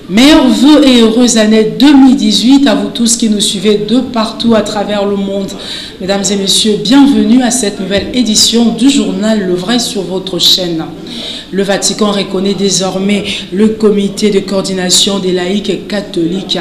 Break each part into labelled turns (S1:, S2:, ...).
S1: Meilleurs vœux et heureuse année 2018 à vous tous qui nous suivez de partout à travers le monde. Mesdames et messieurs, bienvenue à cette nouvelle édition du journal Le Vrai sur votre chaîne. Le Vatican reconnaît désormais le comité de coordination des laïcs catholiques.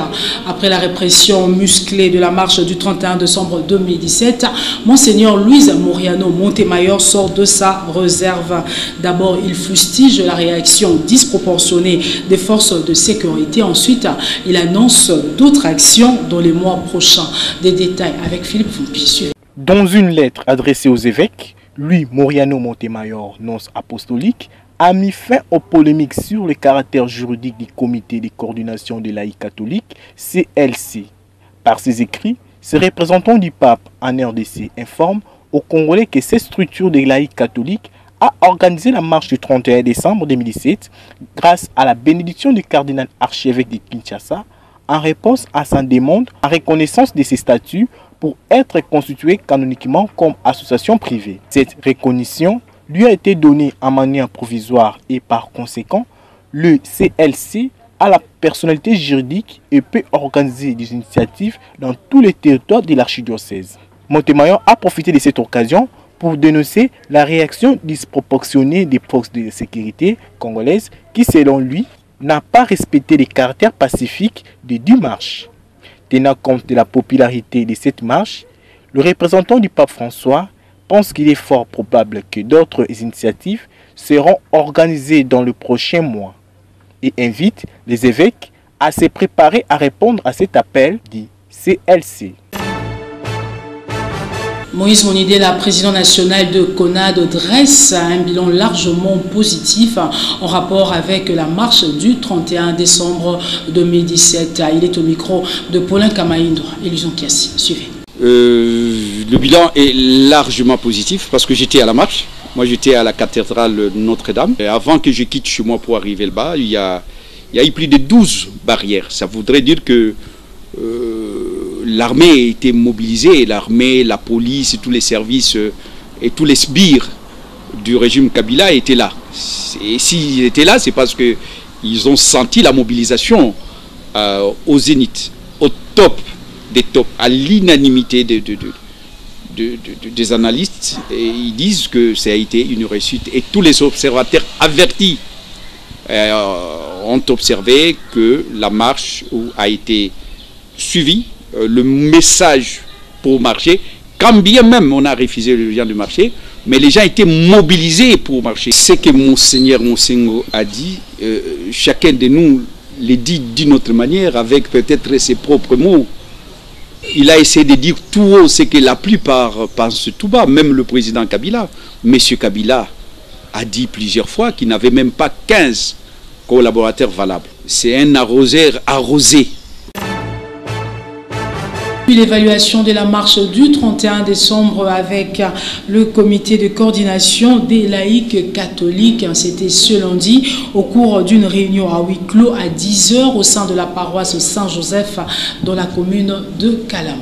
S1: Après la répression musclée de la marche du 31 décembre 2017, Monseigneur Luis Moriano Montemayor sort de sa réserve. D'abord, il fustige la réaction disproportionnée des forces de sécurité. Ensuite, il annonce d'autres actions dans les mois prochains. Des détails avec Philippe Fumpi.
S2: Dans une lettre adressée aux évêques, Luis Moriano Montemayor, nonce apostolique, a mis fin aux polémiques sur le caractère juridique du comité de coordination des laïcs catholiques, CLC. Par ses écrits, ce représentant du pape en RDC informe aux Congolais que cette structure des laïcs catholiques a organisé la marche du 31 décembre 2017 grâce à la bénédiction du cardinal archevêque de Kinshasa en réponse à sa demande en reconnaissance de ses statuts pour être constitué canoniquement comme association privée. Cette reconnaissance lui a été donnée en manière provisoire et par conséquent, le CLC a la personnalité juridique et peut organiser des initiatives dans tous les territoires de l'archidiocèse. Montemayor a profité de cette occasion pour dénoncer la réaction disproportionnée des forces de sécurité congolaises qui, selon lui, n'a pas respecté les caractères pacifiques des 10 marches. Tenant compte de la popularité de cette marche, le représentant du pape François pense qu'il est fort probable que d'autres initiatives seront organisées dans le prochain mois et invite les évêques à se préparer à répondre à cet appel du CLC.
S1: Moïse Monidé, la présidente nationale de CONAD, dresse un bilan largement positif en rapport avec la marche du 31 décembre 2017. Il est au micro de Paulin Kamaïndo et Luzon Kiassi. Suivez.
S3: Le bilan est largement positif parce que j'étais à la marche. Moi, j'étais à la cathédrale Notre-Dame. Avant que je quitte chez moi pour arriver là-bas, il y a eu plus de 12 barrières. Ça voudrait dire que l'armée a été mobilisée, l'armée, la police, tous les services et tous les sbires du régime Kabila étaient là. Et s'ils étaient là, c'est parce qu'ils ont senti la mobilisation au zénith, au top des tops, à l'unanimité des analystes. Et ils disent que ça a été une réussite. Et tous les observateurs avertis ont observé que la marche a été suivie. Le message pour marcher, quand bien même on a refusé les gens de marcher, mais les gens étaient mobilisés pour marcher. Ce que Monseigneur Monsengo a dit, chacun de nous le dit d'une autre manière, avec peut-être ses propres mots. Il a essayé de dire tout haut ce que la plupart pensent tout bas, même le président Kabila. Monsieur Kabila a dit plusieurs fois qu'il n'avait même pas 15 collaborateurs valables. C'est un arroseur arrosé.
S1: L'évaluation de la marche du 31 décembre avec le comité de coordination des laïcs catholiques. C'était ce lundi au cours d'une réunion à huis clos à 10 h au sein de la paroisse Saint-Joseph dans la commune de Kalam.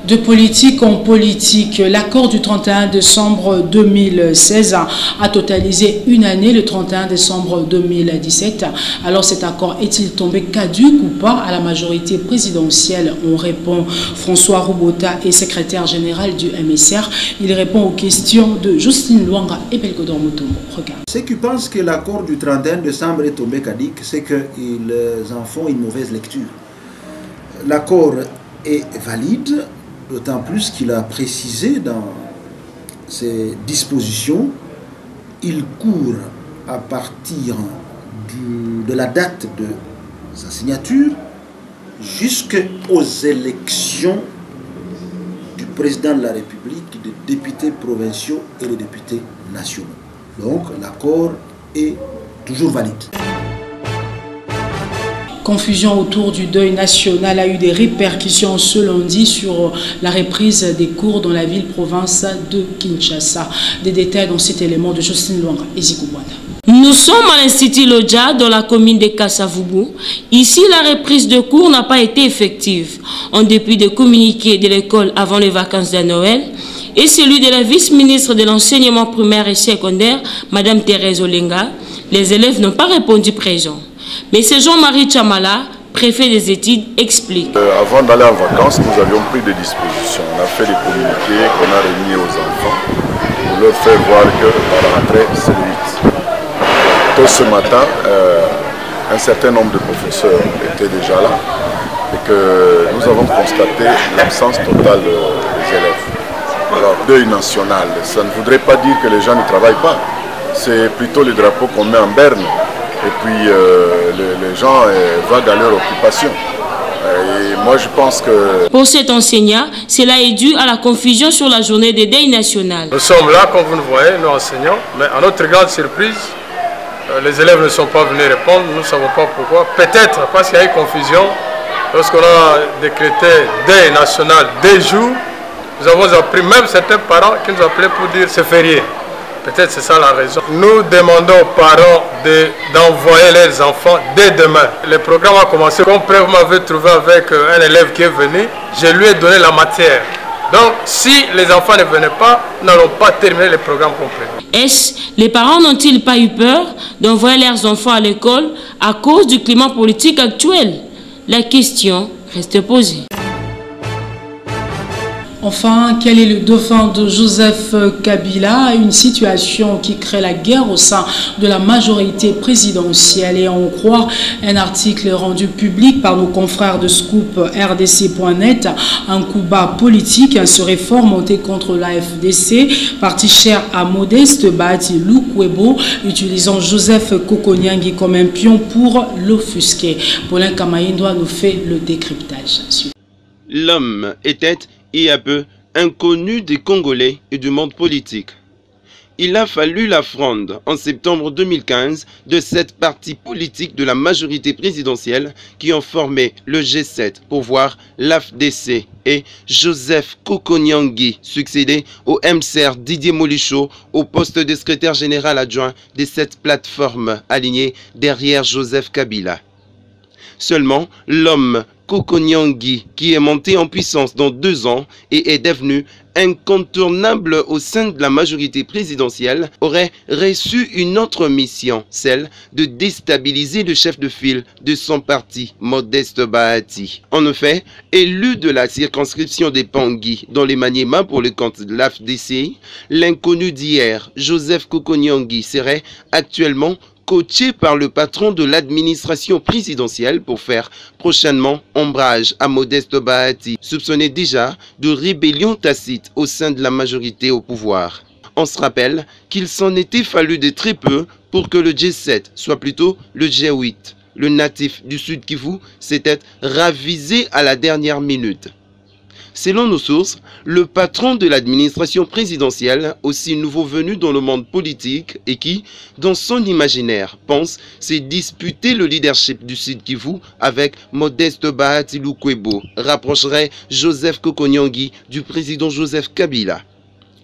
S1: De politique en politique, l'accord du 31 décembre 2016 a totalisé une année, le 31 décembre 2017. Alors cet accord est-il tombé caduc ou pas à la majorité présidentielle? On répond. François Roubota est secrétaire général du MSR. Il répond aux questions de Justine Luanga et Belgodor Mutombo. Regarde.
S4: Ceux qui pensent que l'accord du 31 décembre est tombé caduc, c'est qu'ils en font une mauvaise lecture. L'accord est valide, d'autant plus qu'il a précisé dans ses dispositions, il court à partir de la date de sa signature jusqu'aux élections du président de la République, des députés provinciaux et des députés nationaux. Donc l'accord est toujours valide.
S1: Confusion autour du deuil national a eu des répercussions ce lundi sur la reprise des cours dans la ville-province de Kinshasa. Des détails dans cet élément de Justine Luanga et Zikou Bwanda.
S5: Nous sommes à l'Institut Lodja dans la commune de Kassavubu. Ici, la reprise de cours n'a pas été effective. En dépit des communiqués de l'école avant les vacances de Noël et celui de la vice-ministre de l'enseignement primaire et secondaire, Mme Thérèse Olenga, Les élèves n'ont pas répondu présent. Mais c'est Jean-Marie Chamala, préfet des études, explique.
S6: Avant d'aller en vacances, nous avions pris des dispositions. On a fait des communiqués qu'on a remis aux enfants pour leur faire voir que la rentrée, c'est le 8. Tôt ce matin, un certain nombre de professeurs étaient déjà là et que nous avons constaté l'absence totale des élèves. Alors, deuil national, ça ne voudrait pas dire que les gens ne travaillent pas. C'est plutôt le drapeau qu'on met en berne. Et puis les gens vaguent à leur occupation. Et moi je pense que...
S5: Pour cet enseignant, cela est dû à la confusion sur la journée des deuils nationales.
S7: Nous sommes là, comme vous le voyez, nous enseignants, mais à notre grande surprise, les élèves ne sont pas venus répondre, nous ne savons pas pourquoi. Peut-être parce qu'il y a eu confusion. Lorsqu'on a décrété deuil national 2 jours, nous avons appris, même certains parents qui nous appelaient pour dire c'est férié. Peut-être c'est ça la raison. Nous demandons aux parents d'envoyer leurs enfants dès demain. Le programme a commencé. Comme preuve, vous m'avez trouvé avec un élève qui est venu. Je lui ai donné la matière. Donc, si les enfants ne venaient pas, nous n'allons pas terminer le programme complet.
S5: Les parents n'ont-ils pas eu peur d'envoyer leurs enfants à l'école à cause du climat politique actuel? La question reste posée.
S1: Enfin, quel est le dauphin de Joseph Kabila? Une situation qui crée la guerre au sein de la majorité présidentielle. Et on croit un article rendu public par nos confrères de Scoop RDC.net. Un coup bas politique serait fort monté contre la FDC, parti cher à Modeste Bahati Lukwebo, utilisant Joseph Kokoniangi comme un pion pour l'offusquer. Paulin Kamaïndoa nous fait le décryptage.
S8: L'homme était il y a peu inconnu des Congolais et du monde politique. Il a fallu la fronde en septembre 2015 de cette partie politique de la majorité présidentielle qui ont formé le G7 pour voir l'AFDC et Joseph Kokoniangi succéder au MCR Didier Molicho au poste de secrétaire général adjoint de cette plateforme alignée derrière Joseph Kabila. Seulement, l'homme Kokoniangi, qui est monté en puissance dans 2 ans et est devenu incontournable au sein de la majorité présidentielle, aurait reçu une autre mission, celle de déstabiliser le chef de file de son parti, Modeste Bahati. En effet, élu de la circonscription des Pangui dans les Maniema pour le compte de l'AFDC, l'inconnu d'hier, Joseph Kokoniangi, serait actuellement coaché par le patron de l'administration présidentielle pour faire prochainement ombrage à Modeste Bahati, soupçonné déjà de rébellion tacite au sein de la majorité au pouvoir. On se rappelle qu'il s'en était fallu de très peu pour que le G7 soit plutôt le G8. Le natif du Sud Kivu s'était ravisé à la dernière minute. Selon nos sources, le patron de l'administration présidentielle, aussi nouveau venu dans le monde politique et qui, dans son imaginaire, pense s'est disputé le leadership du Sud Kivu avec Modeste Bahati Lukwebo, rapprocherait Joseph Kokoniangi du président Joseph Kabila.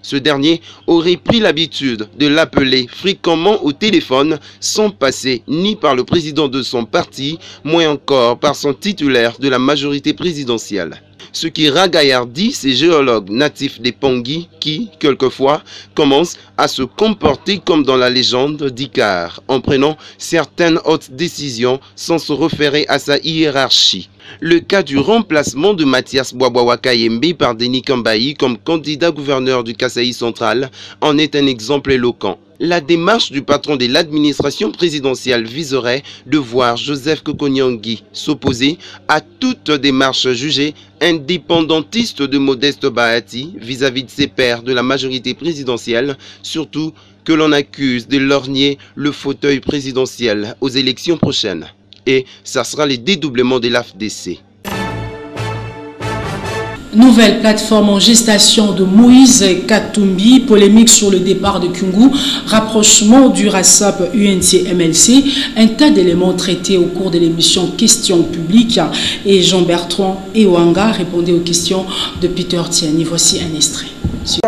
S8: Ce dernier aurait pris l'habitude de l'appeler fréquemment au téléphone sans passer ni par le président de son parti, moins encore par son titulaire de la majorité présidentielle. Ce qui ragaillardit ces géologues natifs des Pangui qui, quelquefois, commencent à se comporter comme dans la légende d'Icare, en prenant certaines hautes décisions sans se référer à sa hiérarchie. Le cas du remplacement de Mathias Bouaboua Kayembe par Denis Kambayi comme candidat gouverneur du Kasaï central en est un exemple éloquent. La démarche du patron de l'administration présidentielle viserait de voir Joseph Kokoniangi s'opposer à toute démarche jugée indépendantiste de Modeste Bahati vis-à-vis de ses pairs de la majorité présidentielle, surtout que l'on accuse de lorgner le fauteuil présidentiel aux élections prochaines. Et ça sera le dédoublement de l'AFDC.
S1: Nouvelle plateforme en gestation de Moïse Katumbi, polémique sur le départ de Kungu, rapprochement du RASAP UNC-MLC, un tas d'éléments traités au cours de l'émission Questions publiques. Et Jean-Bertrand Ewanga répondait aux questions de Peter Tiani. Voici un extrait.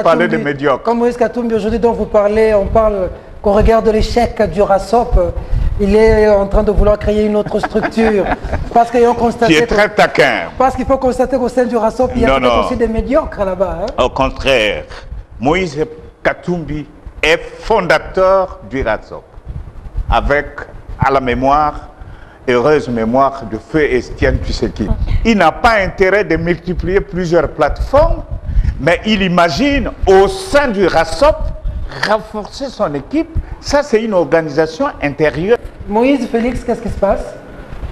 S9: Parler de médiocre.
S10: Comme Moïse Katumbi, aujourd'hui dont vous parlez, on parle qu'on regarde l'échec du RASOP. Il est en train de vouloir créer une autre structure. Parce qu'ils ont constaté.
S9: Qui est très taquin.
S10: Parce qu'il faut constater qu'au sein du RASOP, il y a peut-être aussi des médiocres là-bas. Hein?
S9: Au contraire, Moïse Katumbi est fondateur du RASOP. avec, à la mémoire, heureuse mémoire de feu Estienne Tshisekedi. Il n'a pas intérêt de multiplier plusieurs plateformes, mais il imagine au sein du RASOP renforcer son équipe. Ça, c'est une organisation intérieure.
S10: Moïse, Félix, qu'est-ce qui se passe?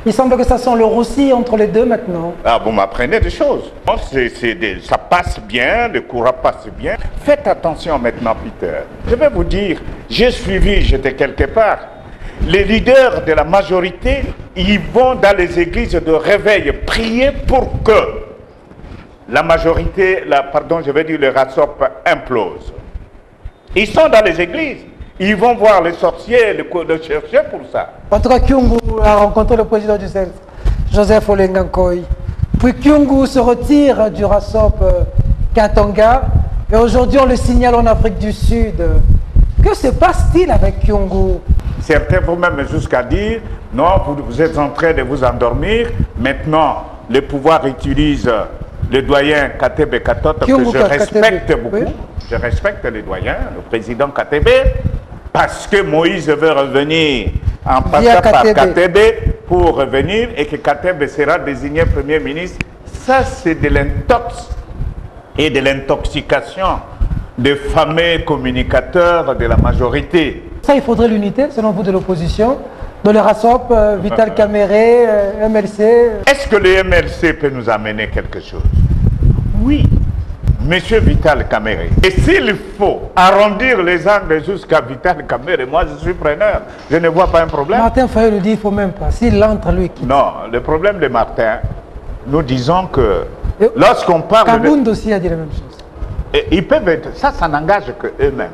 S10: Il semble que ça sent le roussi entre les deux maintenant.
S9: Ah, vous m'apprenez des choses. Ça passe bien, le courant passe bien. Faites attention maintenant, Peter. Je vais vous dire, j'ai suivi, j'étais quelque part. Les leaders de la majorité, ils vont dans les églises de réveil prier pour que la majorité, le RASOP implose. Ils sont dans les églises. Ils vont voir les sorciers, le chercher pour ça.
S10: En tout cas, Kyungu a rencontré le président du CELS, Joseph Olengankoy. Puis Kyungu se retire du RASOP Katanga. Et aujourd'hui, on le signale en Afrique du Sud. Que se passe-t-il avec Kyungu?
S9: Certains vont même jusqu'à dire, non, vous êtes en train de vous endormir. Maintenant, le pouvoir utilise le doyen Katebe Katot, que je respecte beaucoup. Oui. Je respecte les doyens, le président Katebe, parce que Moïse veut revenir en passant par Katebe pour revenir et que Katebe sera désigné Premier ministre. Ça, c'est de l'intox et de l'intoxication des fameux communicateurs de la majorité.
S10: Ça, il faudrait l'unité, selon vous, de l'opposition, dans le RASOP, Vital Kamere, MLC.
S9: Est-ce que le MLC peut nous amener quelque chose? Oui. Monsieur Vital Kamere. Et s'il faut arrondir les angles jusqu'à Vital Kamere, moi je suis preneur. Je ne vois pas un problème.
S10: Martin Fayol le dit, il ne faut même pas. S'il entre, lui quitte.
S9: Non, le problème de Martin, nous disons que lorsqu'on parle...
S10: Kabound aussi a dit la même chose.
S9: Et ils peuvent être... Ça n'engage qu'eux-mêmes.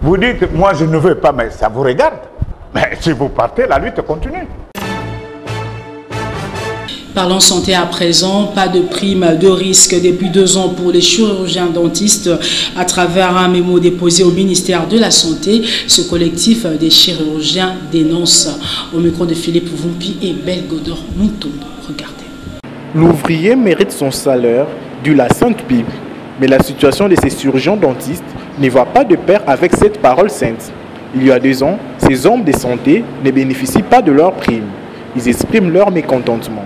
S9: Vous dites, moi je ne veux pas, mais ça vous regarde. Mais si vous partez, la lutte continue.
S1: Parlons santé à présent, pas de prime de risque depuis 2 ans pour les chirurgiens dentistes. À travers un mémo déposé au ministère de la Santé, ce collectif des chirurgiens dénonce. Au micro de Philippe Vumpi et Belgodor Moutondo. Regardez.
S2: L'ouvrier mérite son salaire dû la Sainte Bible, mais la situation de ces chirurgiens dentistes ne va pas de pair avec cette parole sainte. Il y a 2 ans, ces hommes de santé ne bénéficient pas de leur prime. Ils expriment leur mécontentement.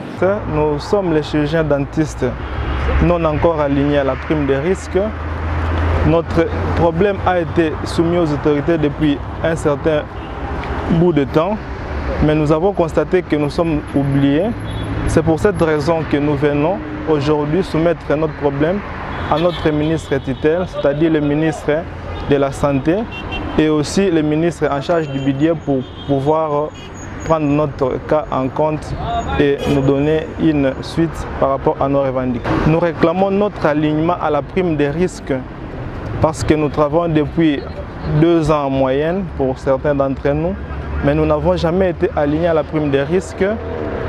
S11: Nous sommes les chirurgiens dentistes non encore alignés à la prime de risque. Notre problème a été soumis aux autorités depuis un certain bout de temps, mais nous avons constaté que nous sommes oubliés. C'est pour cette raison que nous venons aujourd'hui soumettre notre problème à notre ministre tutelle, c'est-à-dire le ministre de la Santé et aussi le ministre en charge du budget pour pouvoir prendre notre cas en compte et nous donner une suite par rapport à nos revendications. Nous réclamons notre alignement à la prime des risques parce que nous travaillons depuis 2 ans en moyenne pour certains d'entre nous, mais nous n'avons jamais été alignés à la prime des risques.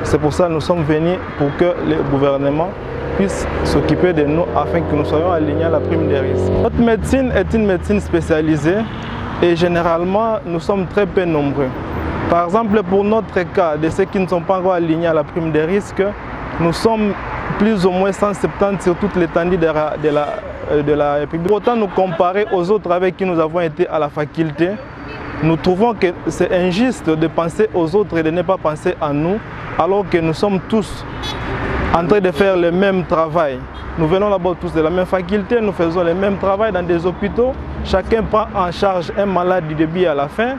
S11: C'est pour ça que nous sommes venus pour que le gouvernement puisse s'occuper de nous afin que nous soyons alignés à la prime des risques. Notre médecine est une médecine spécialisée et généralement nous sommes très peu nombreux. Par exemple, pour notre cas, de ceux qui ne sont pas encore alignés à la prime des risques, nous sommes plus ou moins 170 sur toute l'étendue de la République. Autant nous comparer aux autres avec qui nous avons été à la faculté, nous trouvons que c'est injuste de penser aux autres et de ne pas penser à nous, alors que nous sommes tous en train de faire le même travail. Nous venons là-bas tous de la même faculté, nous faisons le même travail dans des hôpitaux. Chacun prend en charge un malade du début à la fin.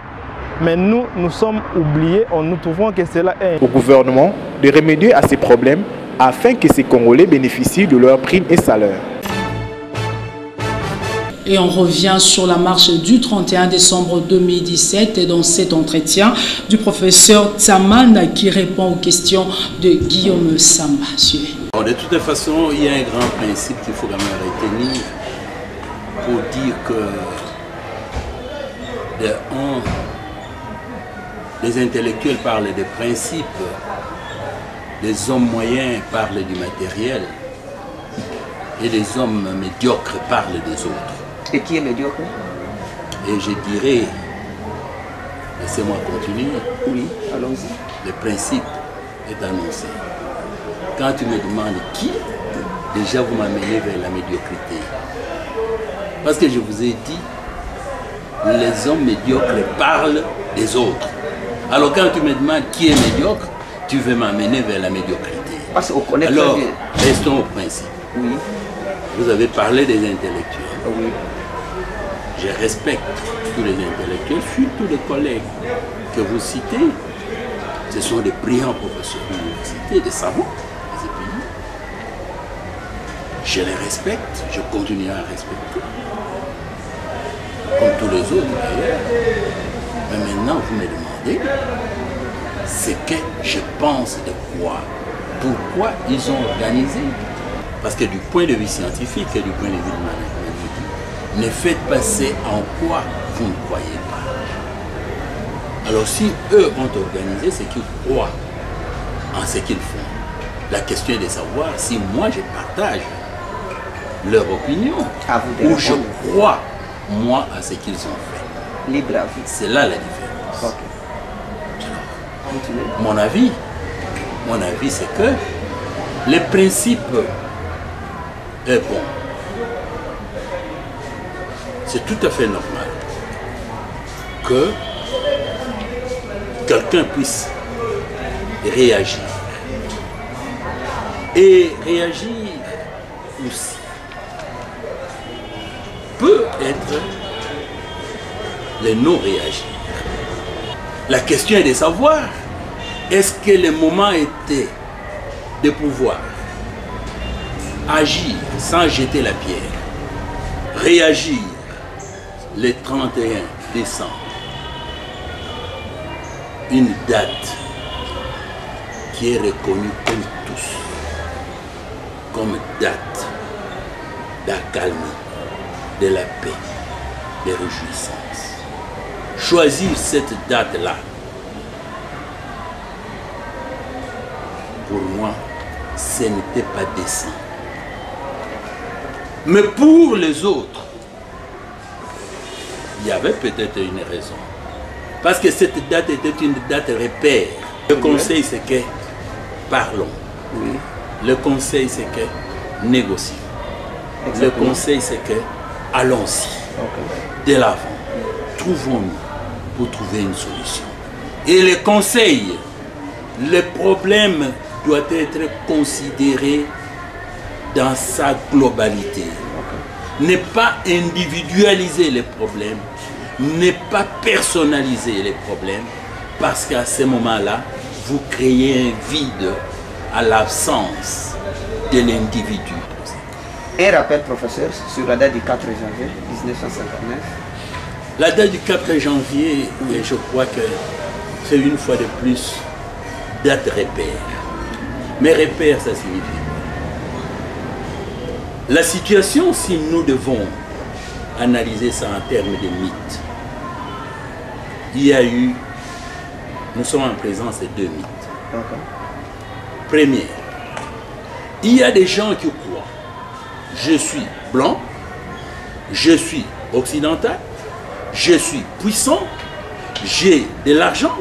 S11: Mais nous sommes oubliés, nous trouvons que cela est...
S2: Au gouvernement de remédier à ces problèmes afin que ces Congolais bénéficient de leurs primes et salaires.
S1: Et on revient sur la marche du 31 décembre 2017 et dans cet entretien du professeur Tsaman qui répond aux questions de Guillaume Samba. Suivez.
S12: De toute façon, il y a un grand principe qu'il faut quand même retenir pour dire que les intellectuels parlent des principes, les hommes moyens parlent du matériel et les hommes médiocres parlent des autres.
S13: Et qui est médiocre?
S12: Et je dirais, laissez-moi continuer.
S13: Oui, allons-y.
S12: Le principe est annoncé. Quand tu me demandes qui, déjà vous m'amenez vers la médiocrité. Parce que je vous ai dit, les hommes médiocres parlent des autres. Alors quand tu me demandes qui est médiocre, tu veux m'amener vers la médiocrité.
S13: Parce qu'on connaît
S12: alors,
S13: très bien.
S12: restons au principe.
S13: Oui.
S12: Vous avez parlé des intellectuels.
S13: Oui.
S12: Je respecte tous les intellectuels, surtout les collègues que vous citez. Ce sont des brillants professeurs d'université, des savants de ces pays. Je les respecte, je continuerai à respecter. Comme tous les autres d'ailleurs. Mais maintenant, vous me demandez ce que je pense de quoi, pourquoi ils ont organisé. Parce que du point de vue scientifique et du point de vue de ne faites passer en quoi vous ne croyez pas. Alors si eux ont organisé, c'est qu'ils croient en ce qu'ils font. La question est de savoir si moi je partage leur opinion ou je crois moi à ce qu'ils ont fait.
S13: Libre avis.
S12: C'est là la différence.
S13: Okay.
S12: Mon avis c'est que le principe est bon. C'est tout à fait normal que quelqu'un puisse réagir. Et réagir aussi peut être le non-réagir. La question est de savoir, est-ce que le moment était de pouvoir agir sans jeter la pierre, réagir le 31 décembre, une date qui est reconnue comme tous, comme date d'accalmie, de la paix, de réjouissance. Choisir cette date-là, pour moi, ce n'était pas décent. Mais pour les autres, il y avait peut-être une raison. Parce que cette date était une date repère. Le conseil, c'est que parlons.
S13: Oui.
S12: Le conseil, c'est que négocions.
S13: Exactement.
S12: Le conseil, c'est que allons-y.
S13: Okay.
S12: De l'avant, trouvons-nous pour trouver une solution. Et le conseil, le problème doit être considéré dans sa globalité. Okay. Ne pas individualiser les problèmes, ne pas personnaliser les problèmes, parce qu'à ce moment-là, vous créez un vide à l'absence de l'individu.
S13: Un rappel, professeur, sur la date du 4 janvier 1959.
S12: La date du 4 janvier, je crois que c'est une fois de plus date repère. Mais repère, ça signifie quoi? La situation, si nous devons analyser ça en termes de mythes, il y a eu, nous sommes en présence de deux mythes.
S13: Okay.
S12: Premier, il y a des gens qui croient, je suis blanc, je suis occidental, je suis puissant, j'ai de l'argent,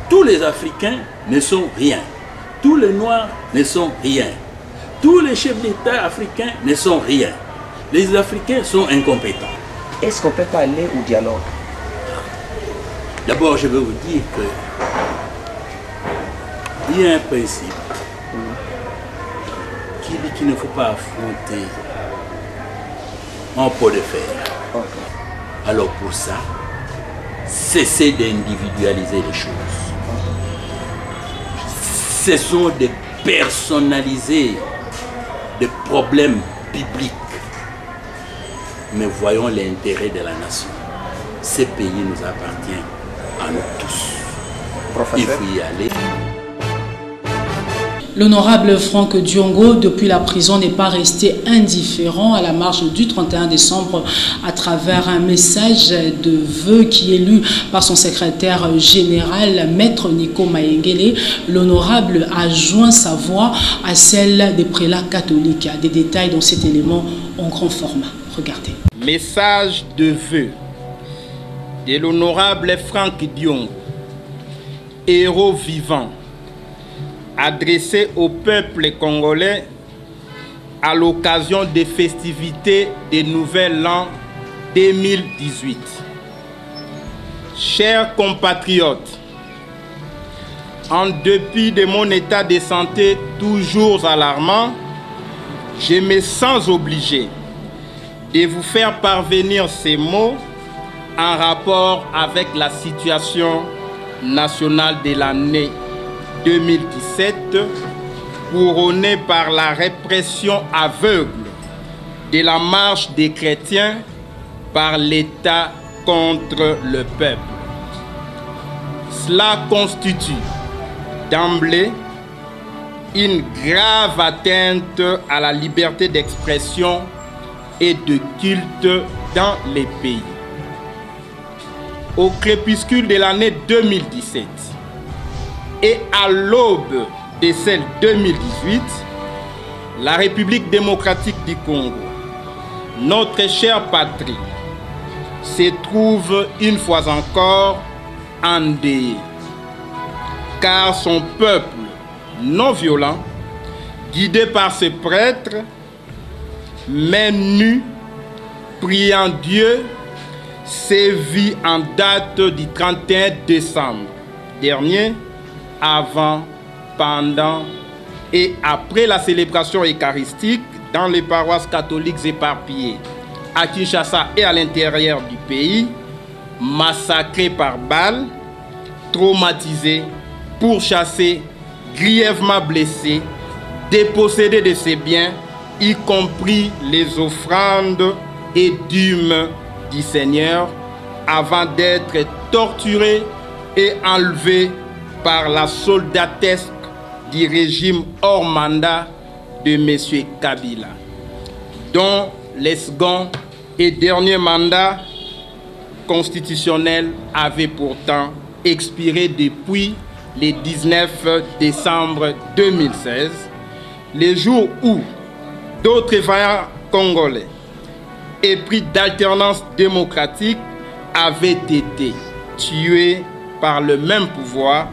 S12: tous les Africains ne sont rien, tous les Noirs ne sont rien, tous les chefs d'État africains ne sont rien, les Africains sont incompétents.
S13: Est-ce qu'on peut parler au dialogue?
S12: D'abord, je veux vous dire que il y a un principe qui dit qu'il ne faut pas affronter en pot de fer.
S13: Okay.
S12: Alors pour ça, cessez d'individualiser les choses. Cessons de personnaliser des problèmes bibliques. Mais voyons l'intérêt de la nation. Ce pays nous appartient à nous tous.
S13: Professeur.
S12: Il faut y aller.
S1: L'honorable Franck Diongo, depuis la prison, n'est pas resté indifférent à la marche du 31 décembre à travers un message de vœux qui est lu par son secrétaire général, Maître Nico Maengele. L'honorable a joint sa voix à celle des prélats catholiques. Des détails dans cet élément en grand format. Regardez.
S14: Message de vœux de l'honorable Franck Diongo, héros vivant, adressé au peuple congolais à l'occasion des festivités du Nouvel An 2018. Chers compatriotes, en dépit de mon état de santé toujours alarmant, je me sens obligé de vous faire parvenir ces mots en rapport avec la situation nationale de l'année 2017, couronnée par la répression aveugle de la marche des chrétiens par l'État contre le peuple. Cela constitue d'emblée une grave atteinte à la liberté d'expression et de culte dans les pays. Au crépuscule de l'année 2017 et à l'aube de celle 2018, la République démocratique du Congo, notre chère patrie, se trouve une fois encore endeuillée, car son peuple non violent, guidé par ses prêtres, main nue, priant Dieu, sévit en date du 31 décembre dernier, avant, pendant et après la célébration eucharistique dans les paroisses catholiques éparpillées à Kinshasa et à l'intérieur du pays, massacrés par balles, traumatisés, pourchassés, grièvement blessés, dépossédés de ses biens, y compris les offrandes et dîmes du Seigneur, avant d'être torturés et enlevés par la soldatesque du régime hors mandat de M. Kabila, dont les second et dernier mandat constitutionnel avait pourtant expiré depuis le 19 décembre 2016, le jour où d'autres vaillants Congolais épris d'alternance démocratique avaient été tués par le même pouvoir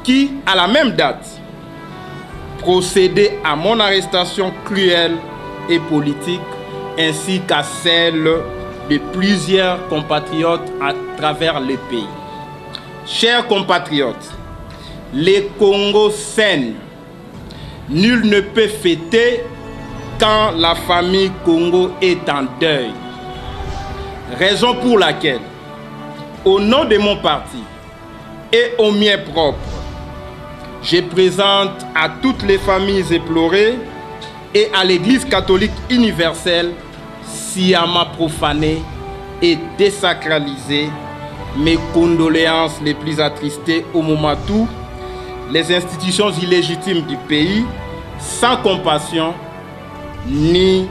S14: qui, à la même date, procédait à mon arrestation cruelle et politique ainsi qu'à celle de plusieurs compatriotes à travers le pays. Chers compatriotes, les Congos saignent. Nul ne peut fêter quand la famille Congo est en deuil. Raison pour laquelle, au nom de mon parti et au mien propre, je présente à toutes les familles éplorées et à l'Église catholique universelle, sciemment profanée et désacralisée, mes condoléances les plus attristées au moment où les institutions illégitimes du pays, sans compassion ni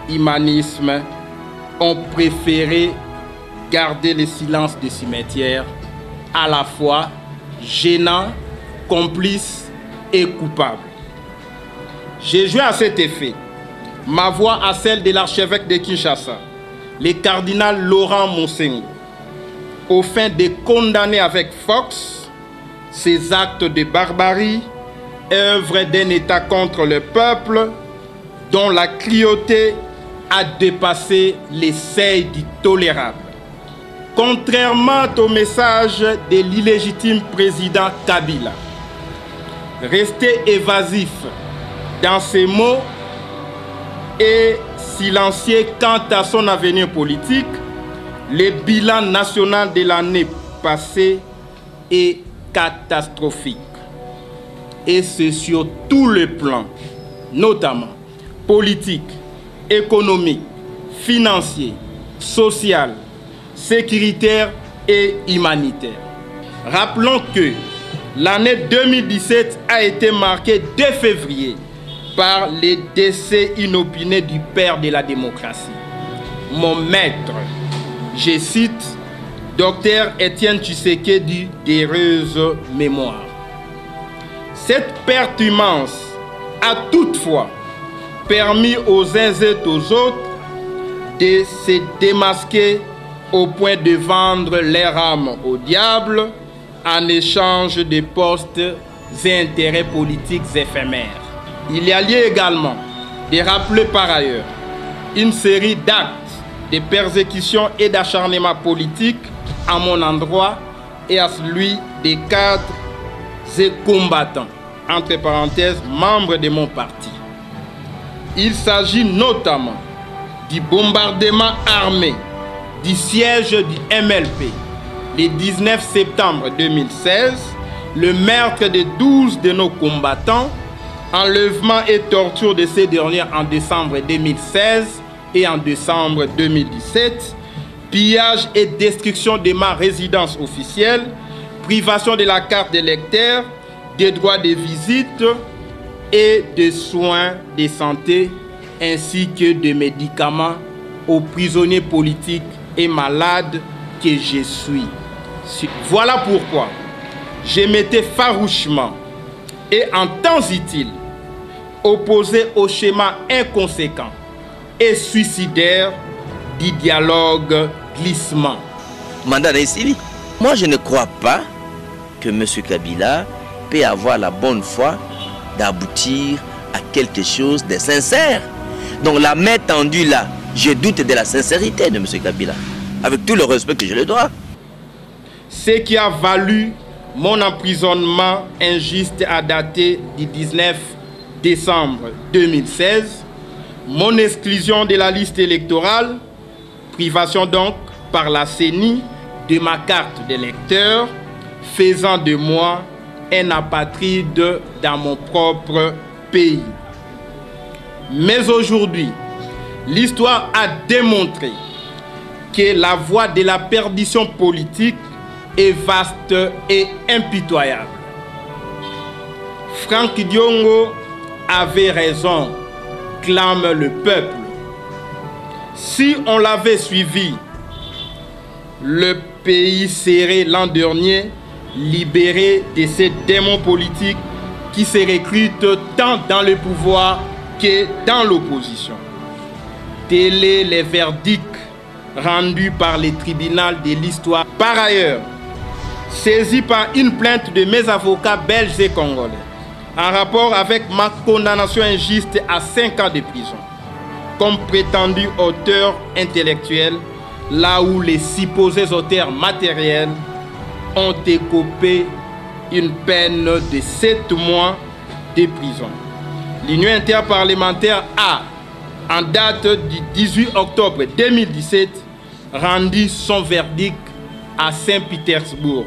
S14: humanisme, ont préféré garder le silence des cimetières, à la fois gênant, complice et coupable. J'ai joint à cet effet ma voix à celle de l'archevêque de Kinshasa, le cardinal Laurent Monsengo, au fin de condamner avec force ces actes de barbarie, œuvre d'un État contre le peuple, dont la cruauté a dépassé les seuils du tolérable. Contrairement au message de l'illégitime président Kabila, resté évasif dans ses mots et silencieux quant à son avenir politique, le bilan national de l'année passée est catastrophique. Et c'est sur tous les plans, notamment politique, économique, financier, social, sécuritaire et humanitaire. Rappelons que l'année 2017 a été marquée dès février par le décès inopiné du père de la démocratie, mon maître, je cite, Dr Étienne Tshisekedi d'heureuse mémoire. Cette perte immense a toutefois permis aux uns et aux autres de se démasquer au point de vendre leur âme au diable en échange de postes et intérêts politiques éphémères. Il y a lieu également de rappeler par ailleurs une série d'actes de persécution et d'acharnement politique à mon endroit et à celui des cadres et combattants, entre parenthèses, membres de mon parti. Il s'agit notamment du bombardement armé du siège du MLP le 19 septembre 2016, le meurtre de 12 de nos combattants, enlèvement et torture de ces derniers en décembre 2016 et en décembre 2017, pillage et destruction de ma résidence officielle, privation de la carte d'électeur, des droits de visite et de soins de santé, ainsi que de médicaments aux prisonniers politiques et malades que je suis. Voilà pourquoi je m'étais farouchement et en temps utile opposé au schéma inconséquent et suicidaire du dialogue glissement.
S15: Mandana Isili, moi je ne crois pas que M. Kabila peut avoir la bonne foi d'aboutir à quelque chose de sincère. Donc la main tendue là, je doute de la sincérité de M. Kabila, avec tout le respect que je le dois.
S14: Ce qui a valu mon emprisonnement injuste à dater du 19 décembre 2016, mon exclusion de la liste électorale, privation donc par la CENI de ma carte d'électeur, faisant de moi un apatride dans mon propre pays. Mais aujourd'hui, l'histoire a démontré que la voie de la perdition politique est vaste et impitoyable. Franck Diongo avait raison, clame le peuple. Si on l'avait suivi, le pays serait l'an dernier libéré de ces démons politiques qui se recrutent tant dans le pouvoir que dans l'opposition. Tel est le verdict rendu par le tribunal de l'histoire. Par ailleurs, saisi par une plainte de mes avocats belges et congolais, en rapport avec ma condamnation injuste à 5 ans de prison, comme prétendu auteur intellectuel, là où les supposés auteurs matériels ont écopé une peine de 7 mois de prison. L'Union interparlementaire a, en date du 18 octobre 2017, rendu son verdict à Saint-Pétersbourg.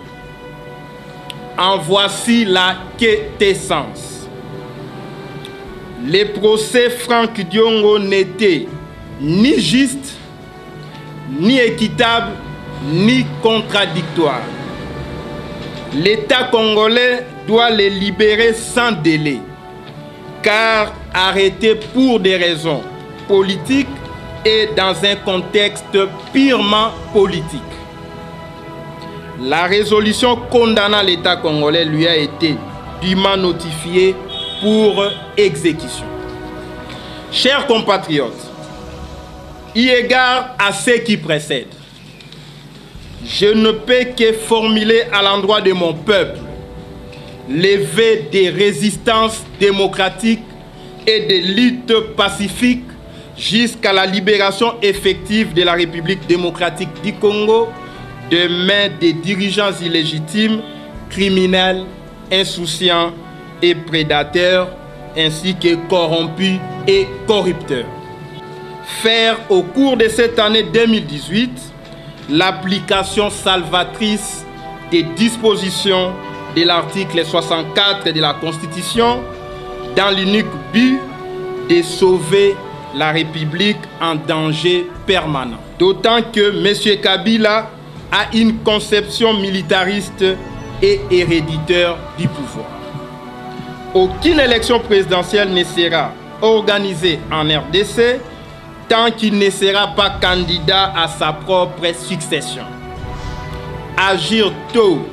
S14: En voici la quintessence. Les procès Franck Diongo n'étaient ni justes, ni équitables, ni contradictoires. L'État congolais doit les libérer sans délai, car arrêtés pour des raisons politiques et dans un contexte purement politique. La résolution condamnant l'État congolais lui a été dûment notifiée pour exécution. Chers compatriotes, eu égard à ce qui précède, je ne peux que formuler à l'endroit de mon peuple les vœux de résistance démocratique et de lutte pacifique jusqu'à la libération effective de la République démocratique du Congo de main des dirigeants illégitimes, criminels, insouciants et prédateurs, ainsi que corrompus et corrupteurs. Faire au cours de cette année 2018 l'application salvatrice des dispositions de l'article 64 de la Constitution dans l'unique but de sauver la République en danger permanent. D'autant que M. Kabila a une conception militariste et héréditaire du pouvoir. Aucune élection présidentielle ne sera organisée en RDC tant qu'il ne sera pas candidat à sa propre succession. Agir tôt,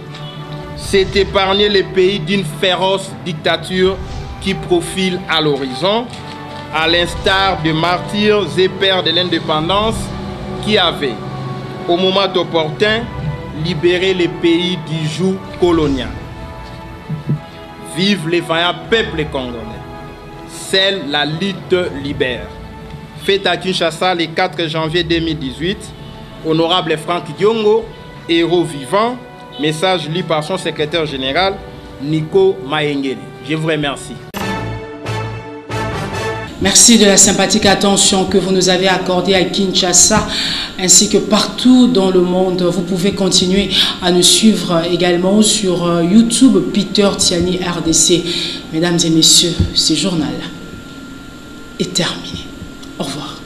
S14: c'est épargner le pays d'une féroce dictature qui profile à l'horizon, à l'instar de martyrs et pères de l'indépendance qui avaient, au moment opportun, libéré le pays du joug colonial. Vive les vaillants peuples congolais. Seule la lutte libère. Fête à Kinshasa le 4 janvier 2018, honorable Franck Diongo, héros vivant, message lu par son secrétaire général, Nico Maengene. Je vous remercie.
S1: Merci de la sympathique attention que vous nous avez accordée à Kinshasa ainsi que partout dans le monde. Vous pouvez continuer à nous suivre également sur YouTube, Peter Tiani RDC. Mesdames et messieurs, ce journal est terminé. Au revoir.